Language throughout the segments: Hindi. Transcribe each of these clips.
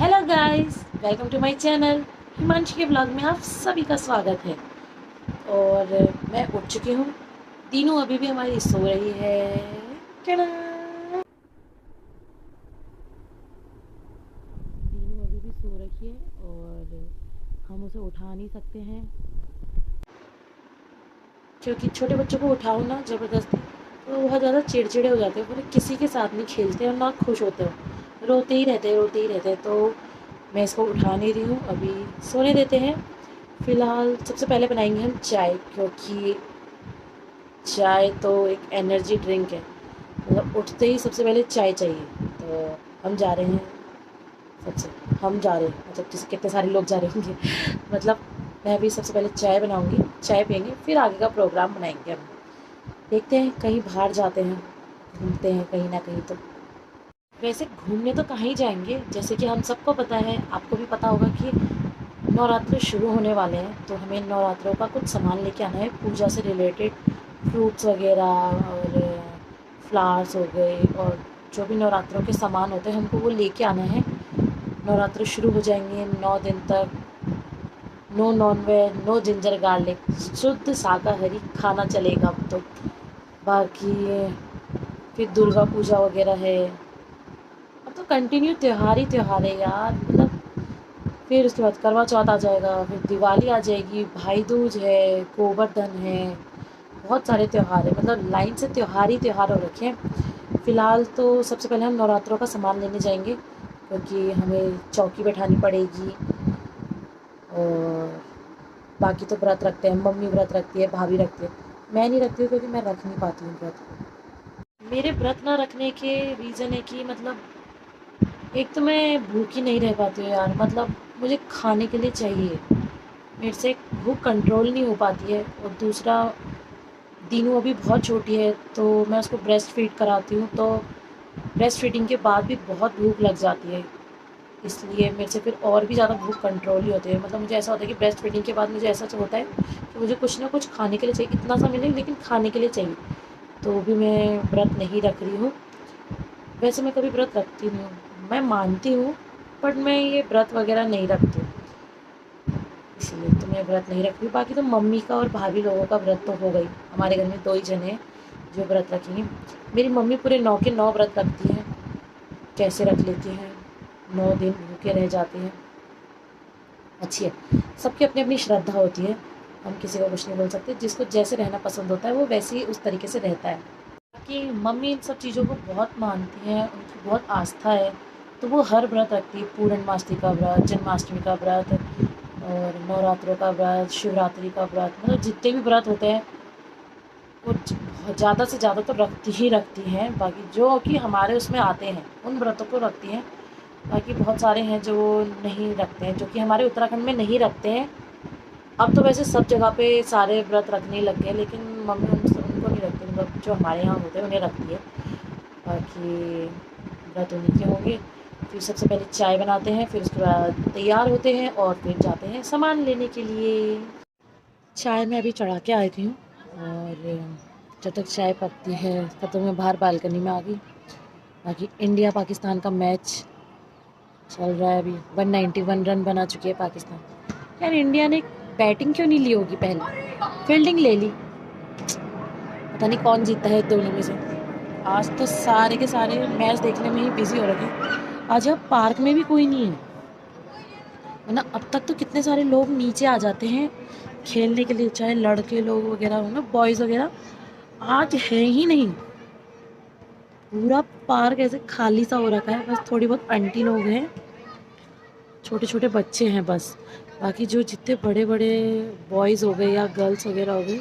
Hello guys, welcome to my channel. Himanshi के ब्लॉग में आप सभी का स्वागत है। और मैं उठ चुकी हूँ। तीनों अभी भी हमारी सो रही है। टड़ा! तीनों अभी भी सो रखी है और हम उसे उठा नहीं सकते हैं, क्योंकि छोटे बच्चों को उठाओ ना ज़बरदस्ती तो बहुत ज़्यादा चिड़चिड़े हो जाते हैं। पूरे किसी के साथ नहीं खेलते और ना खुश होते हो, रोते ही रहते हैं। तो मैं इसको उठा नहीं रही हूँ, अभी सोने देते हैं। फ़िलहाल सबसे पहले बनाएंगे हम चाय, क्योंकि चाय तो एक एनर्जी ड्रिंक है। मतलब उठते ही सबसे पहले चाय चाहिए। तो हम जा रहे हैं, सबसे हम जा रहे हैं मतलब कितने सारे लोग जा रहे होंगे मतलब मैं भी सबसे पहले चाय बनाऊंगी, चाय पियेंगे, फिर आगे का प्रोग्राम बनाएंगे हम। देखते हैं, कहीं बाहर जाते हैं, घूमते हैं कहीं ना कहीं। तो वैसे घूमने तो कहीं जाएंगे, जैसे कि हम सबको पता है, आपको भी पता होगा कि नवरात्र शुरू होने वाले हैं। तो हमें नवरात्रों का कुछ सामान लेके आना है, पूजा से रिलेटेड फ्रूट्स वगैरह और फ्लावर्स हो गए, और जो भी नवरात्रों के सामान होते हैं हमको वो लेके आना है। नवरात्र शुरू हो जाएंगे 9 दिन तक। No non veg, no ginger garlic, शुद्ध शाकाहारी खाना चलेगा अब तो। बाकी फिर दुर्गा पूजा वगैरह है। अब तो कंटिन्यू त्योहार ही त्योहार है यार। मतलब फिर उसके बाद करवा चौथ आ जाएगा, फिर दिवाली आ जाएगी, भाई दूज है, गोवर्धन है, बहुत सारे त्यौहार है। मतलब लाइन से त्यौहार ही त्यौहार हो रखे हैं। फ़िलहाल तो सबसे पहले हम नवरात्रों का सामान लेने जाएंगे, क्योंकि हमें चौकी बैठानी पड़ेगी। और बाकी तो व्रत रखते हैं, मम्मी व्रत रखती है, भाभी रखती है। मैं नहीं रखती हूँ क्योंकि मैं रख नहीं पाती हूँ व्रत। मेरे व्रत ना रखने के रीज़न है कि मतलब एक तो मैं भूखी नहीं रह पाती हूँ यार। मतलब मुझे खाने के लिए चाहिए, मेरे से भूख कंट्रोल नहीं हो पाती है। और दूसरा, दीनू अभी बहुत छोटी है तो मैं उसको ब्रेस्ट फीड कराती हूँ, तो ब्रेस्ट फीडिंग के बाद भी बहुत भूख लग जाती है। इसलिए मेरे से फिर और भी ज़्यादा भूख कंट्रोल ही होती है। मतलब मुझे ऐसा होता है कि ब्रेस्ट फीडिंग के बाद मुझे ऐसा होता है कि मुझे कुछ ना कुछ खाने के लिए चाहिए, इतना सा मिले लेकिन खाने के लिए चाहिए। तो भी मैं व्रत नहीं रख रही हूँ। वैसे मैं कभी व्रत रखती नहीं हूँ, मैं मानती हूँ, बट मैं ये व्रत वगैरह नहीं रखती हूँ, इसलिए तो मैं व्रत नहीं रख रही। बाकी तो मम्मी का और भाभी लोगों का व्रत तो हो गई। हमारे घर में 2 ही जने हैं जो व्रत रखेंगे। मेरी मम्मी पूरे 9 के 9 व्रत रखती हैं। कैसे रख लेती हैं, 9 दिन भूखे रह जाती हैं। अच्छी है, सबकी अपनी अपनी श्रद्धा होती है, हम किसी को कुछ नहीं बोल सकते। जिसको जैसे रहना पसंद होता है वो वैसे ही उस तरीके से रहता है। बाकी मम्मी इन सब चीज़ों को बहुत मानती हैं, उनकी बहुत आस्था है। तो वो हर व्रत रखती है, पूर्णमासी का व्रत, जन्माष्टमी का व्रत और नवरात्रों का व्रत, शिवरात्रि का व्रत। मतलब जितने भी व्रत होते हैं वो ज़्यादा से ज़्यादा तो रखती हैं। बाकी जो कि हमारे उसमें आते हैं उन व्रतों को रखती हैं। बाकी बहुत सारे हैं जो नहीं रखते हैं, जो कि हमारे उत्तराखंड में नहीं रखते हैं। अब तो वैसे सब जगह पे सारे व्रत रखने लग गए, लेकिन मम्मी उनको नहीं रखती। मतलब जो हमारे यहाँ होते हैं उन्हें रखती है। बाकी व्रत उन्हीं के होंगे। फिर सबसे पहले चाय बनाते हैं, फिर उसके बाद तैयार होते हैं और फिर जाते हैं सामान लेने के लिए। चाय मैं अभी चढ़ा के आई थी हूँ, और जब तक चाय पकती है तब तक मैं बाहर बालकनी में आ गई। बाकी इंडिया पाकिस्तान का मैच चल रहा है अभी। 191 रन बना चुकी है पाकिस्तान। यार इंडिया ने बैटिंग क्यों नहीं ली होगी, पहले फील्डिंग ले ली। पता नहीं कौन जीतता है दोनों में से। आज तो सारे के सारे मैच देखने में ही बिजी हो रखे हैं। आज अब पार्क में भी कोई नहीं है, वरना अब तक तो कितने सारे लोग नीचे आ जाते हैं खेलने के लिए, चाहे लड़के लोग वगैरह हो ना, बॉयज़ वगैरह। आज है ही नहीं, पूरा पार्क ऐसे खाली सा हो रखा है। बस थोड़ी बहुत आंटी लोग हैं, छोटे छोटे बच्चे हैं बस। बाकी जो जितने बड़े बड़े बॉयज़ हो गए या गर्ल्स वगैरह हो गए,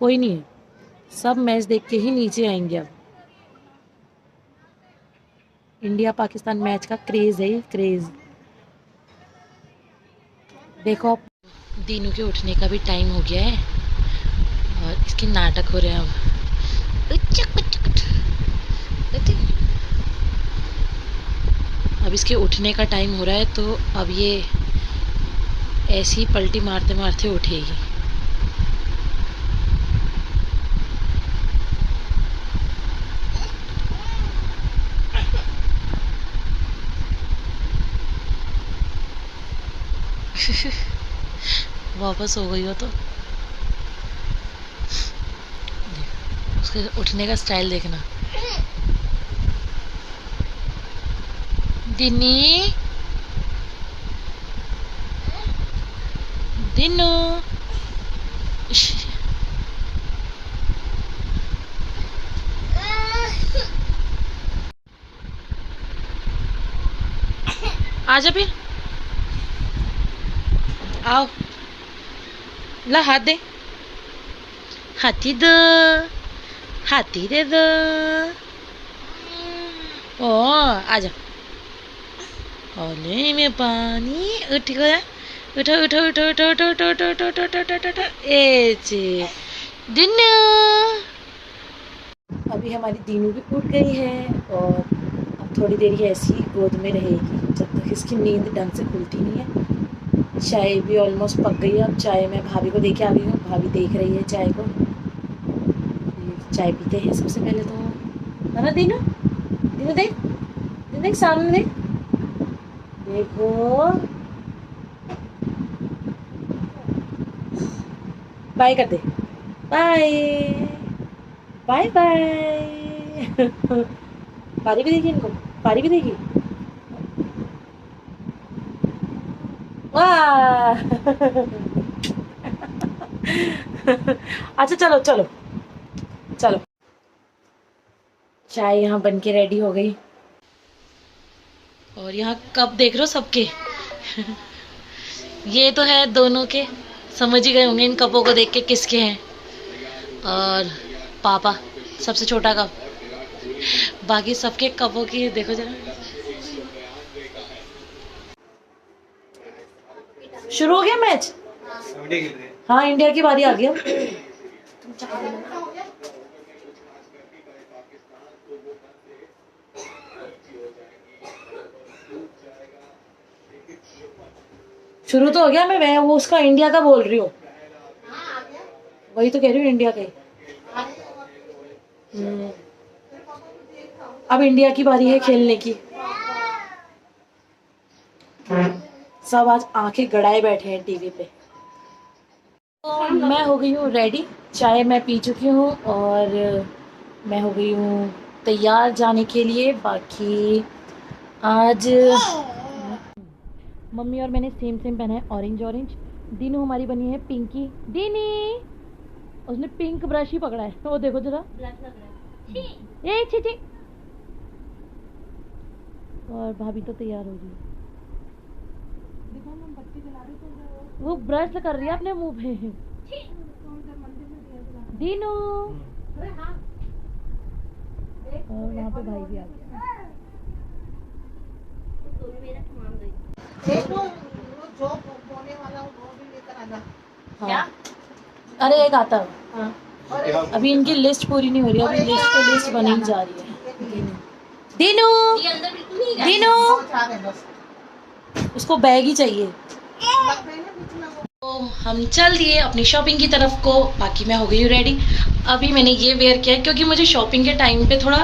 कोई नहीं है। सब मैच देख के ही नीचे आएंगे अब। इंडिया पाकिस्तान मैच का क्रेज़ है, क्रेज़। देखो अब दीनू के उठने का भी टाइम हो गया है और इसके नाटक हो रहे हैं अब। अब इसके उठने का टाइम हो रहा है, तो अब ये ऐसी पलटी मारते मारते उठेगी। वापस हो गई हो तो उसके उठने का स्टाइल देखना। दिनी दिनू आजा फिर आओ ला हाथ दे हाथी दो हाथी दे दो ओ आजा ओले में पानी उठ गया उठो उठो उठो उठो उठो उठो उठो उठो उठो उठो उठो उठो ए दिनू अभी हमारी दीनू भी उठ गई है और अब थोड़ी देर ही ऐसी गोद में रहेगी जब तक इसकी नींद ढंग से खुलती नहीं है। चाय भी ऑलमोस्ट पक गई है। अब चाय मैं भाभी को दे के आ गई हूँ। भाभी देख रही है चाय को। चाय पीते हैं सबसे पहले तो, है ना दीनू? दीनू देख, दीनू देख सामने देख, देखो बाय कर दे, बाय बाय बाय। पारी भी देगी इनको, पारी भी देगी। वाह अच्छा चलो चलो चलो। चाय यहाँ बन के रेडी हो गई और यहाँ कप देख रहे हो सबके। ये तो है दोनों के, समझ ही गए होंगे इन कपों को देख के किसके हैं। और पापा सबसे छोटा कप, बाकी सबके कपों की देखो जरा। शुरू हो गया मैच? हाँ इंडिया की बारी आ गई। शुरू तो हो गया। मैं वो उसका इंडिया का बोल रही हूँ, वही तो कह रही हूँ इंडिया का ही। अब इंडिया की बारी है खेलने की। सब आज आंखें गड़ाए बैठे हैं टीवी पे। तो मैं हो गई हूँ रेडी, चाय मैं पी चुकी हूँ और मैं हो गई हूँ तैयार जाने के लिए। बाकी आज मम्मी और मैंने सेम सेम पहना है, ऑरेंज ऑरेंज। दीनू हमारी बनी है पिंकी। दीनी उसने पिंक ब्रश ही पकड़ा है, वो देखो जरा। ए छी छी। और भाभी तो तैयार हो गई, वो ब्रश कर रही है अपने मुंह पे। दीनू और वहाँ पे भाई भी आ गया। हाँ। अरे एक आता है। अभी इनकी लिस्ट पूरी नहीं हो रही, अभी लिस्ट पे लिस्ट बनी जा रही है। दीनू दीनू उसको बैग ही चाहिए। तो हम चल दिए अपनी शॉपिंग की तरफ को। बाकी मैं हो गई हूँ रेडी। अभी मैंने ये वेयर किया है क्योंकि मुझे शॉपिंग के टाइम पे थोड़ा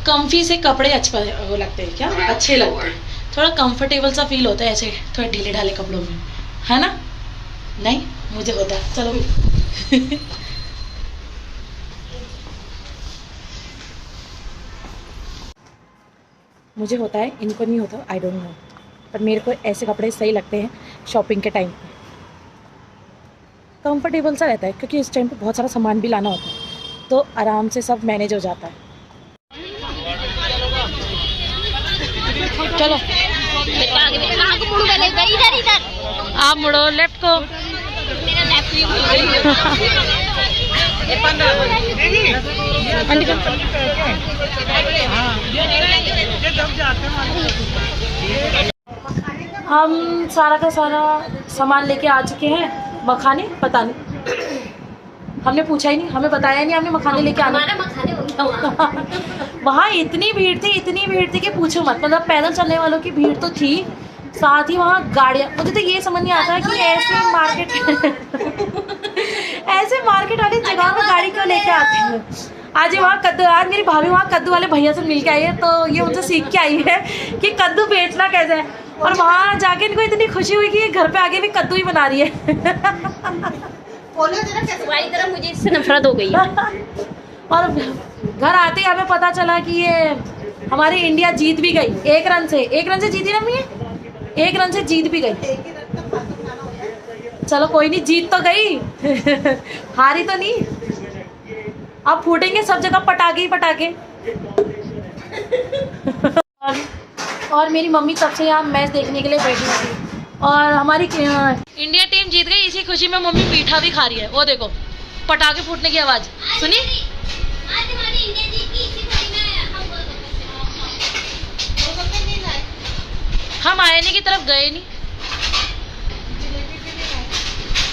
कंफी से कपड़े अच्छे वो लगते हैं, क्या अच्छे लगते हैं, थोड़ा कंफर्टेबल सा फील होता है ऐसे थोड़े ढीले ढाले कपड़ों में, है ना? नहीं मुझे होता है। चलो मुझे होता है, इनको नहीं होता, आई डोंट नो, पर मेरे को ऐसे कपड़े सही लगते हैं शॉपिंग के टाइम पे। कंफर्टेबल सा रहता है क्योंकि इस टाइम पे बहुत सारा सामान भी लाना होता है, तो आराम से सब मैनेज हो जाता है। चलो आप मुड़ो लेफ्ट को। हम सारा का सारा सामान लेके आ चुके हैं। मखाने पता नहीं, हमने पूछा ही नहीं, हमें बताया नहीं हमने मखाने लेके आना। वहाँ इतनी भीड़ थी कि पूछो मत। मतलब पैदल चलने वालों की भीड़ तो थी, साथ ही वहाँ गाड़ियाँ। मुझे तो ये समझ नहीं आता कि ऐसे मार्केट वाली जगह पर गाड़ी क्यों लेके आते हैं। आज वहाँ कद्दू, आज मेरी भाभी वहाँ कद्दू वाले भैया से मिल के आई है, तो ये उनसे सीख के आई है कि कद्दू बेचना कैसे है। और वहाँ जाके इनको इतनी खुशी हुई कि ये घर पे आके भी कद्दू ही बना रही है। तुम्हारी तरह मुझे इससे नफरत हो गई है। और घर आते ही हमें पता चला कि ये हमारी इंडिया जीत भी गई 1 रन से जीती ना मैं, 1 रन से जीत भी गई। चलो कोई नहीं, जीत तो गई। हारी तो नहीं। अब फूटेंगे सब जगह पटाखे ही पटाखे। और मेरी मम्मी तब से यहाँ मैच देखने के लिए बैठी थी और हमारी इंडिया टीम जीत गई। इसी खुशी में मम्मी मीठा भी खा रही है। वो देखो पटाखे फूटने की आवाज सुनी। हम आयने की तरफ गए नहीं,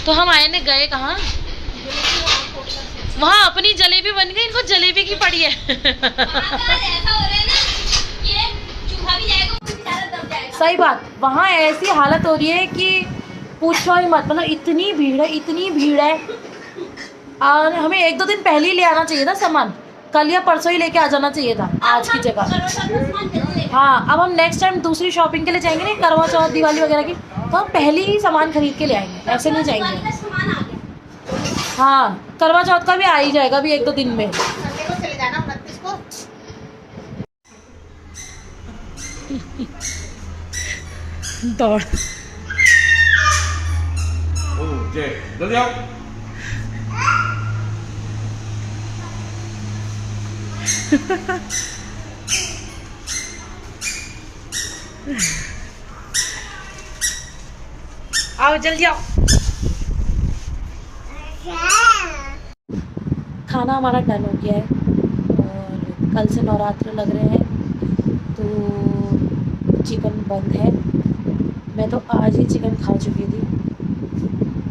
तो हम आयने गए कहाँ? वहाँ अपनी जलेबी बन गई, इनको जलेबी की पड़ी है। सही बात, वहाँ ऐसी हालत हो रही है कि पूछो ही मत। मतलब इतनी भीड़ है। और हमें 1-2 दिन पहले ही ले आना चाहिए था सामान, कल या परसों ही लेके आ जाना चाहिए था आज की जगह। हाँ, अब हम नेक्स्ट टाइम दूसरी शॉपिंग के लिए जाएंगे ना, करवा चौथ दिवाली वगैरह की, तो हम पहले ही सामान खरीद के ले आएंगे, ऐसे नहीं जाएंगे। हाँ, करवा चौथ का भी आ ही जाएगा अभी 1-2 दिन में। दौड़ जल्दी आओ। आओ जल्दी आओ। खाना हमारा डन हो गया है और कल से नवरात्र लग रहे हैं, तो चिकन बंद है। मैं तो आज ही चिकन खा चुकी थी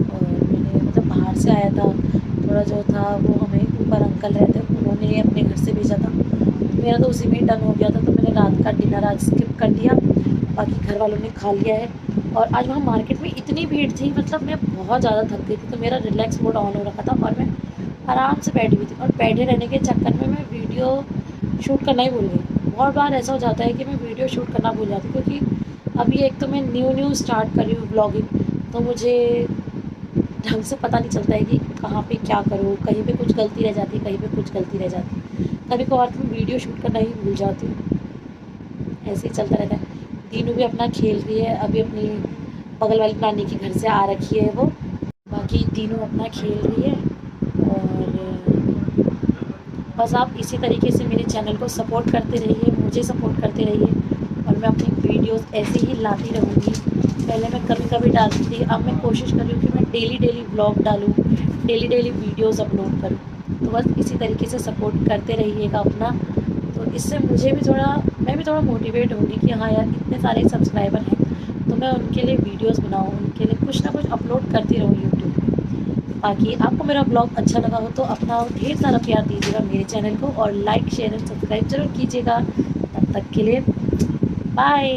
और मैंने मतलब बाहर से आया था, थोड़ा जो था वो हमें ऊपर अंकल रहते उन्होंने अपने घर से भेजा था। मेरा तो उसी में ही डन हो गया था, तो मैंने रात का डिनर आज स्किप कर दिया, बाकी घर वालों ने खा लिया है। और आज वहाँ मार्केट में इतनी भीड़ थी, मतलब मैं बहुत ज़्यादा थक गई थी, तो मेरा रिलैक्स मोड ऑन हो रखा था और मैं आराम से बैठी हुई थी। और बैठे रहने के चक्कर में मैं वीडियो शूट करना ही भूल गई। बहुत बार ऐसा हो जाता है कि मैं वीडियो शूट करना भूल जाती हूँ, क्योंकि अभी एक तो मैं न्यू स्टार्ट कर रही हूँ ब्लॉगिंग, तो मुझे ढंग से पता नहीं चलता है कि कहाँ पे क्या करूँ। कहीं पे कुछ गलती रह जाती है, कहीं पे कुछ गलती रह जाती है, कभी कभार तो मैं वीडियो शूट करना ही भूल जाती हूँ। ऐसे ही चलता रहता है। दीनू भी अपना खेल रही है, अभी अपनी बगल वाली नानी के घर से आ रखी है वो, बाकी दीनू अपना खेल रही है। और बस आप इसी तरीके से मेरे चैनल को सपोर्ट करते रहिए, मुझे सपोर्ट करते रहिए और मैं अपनी वीडियोस ऐसे ही लाती रहूँगी। पहले मैं कभी कभी डालती थी, अब मैं कोशिश कर रही हूँ कि मैं डेली ब्लॉग डालूँ, डेली वीडियोस अपलोड करूँ। तो बस इसी तरीके से सपोर्ट करते रहिएगा अपना, तो इससे मैं भी थोड़ा मोटिवेट होंगी कि हाँ यार इतने सारे सब्सक्राइबर हैं, तो मैं उनके लिए वीडियोस बनाऊँ, उनके लिए कुछ ना कुछ अपलोड करती रहूँ यूट्यूब पे। बाकी आपको मेरा ब्लॉग अच्छा लगा हो तो अपना ढेर सारा प्यार दीजिएगा मेरे चैनल को और लाइक शेयर एंड सब्सक्राइब जरूर कीजिएगा। तब तक के लिए बाय।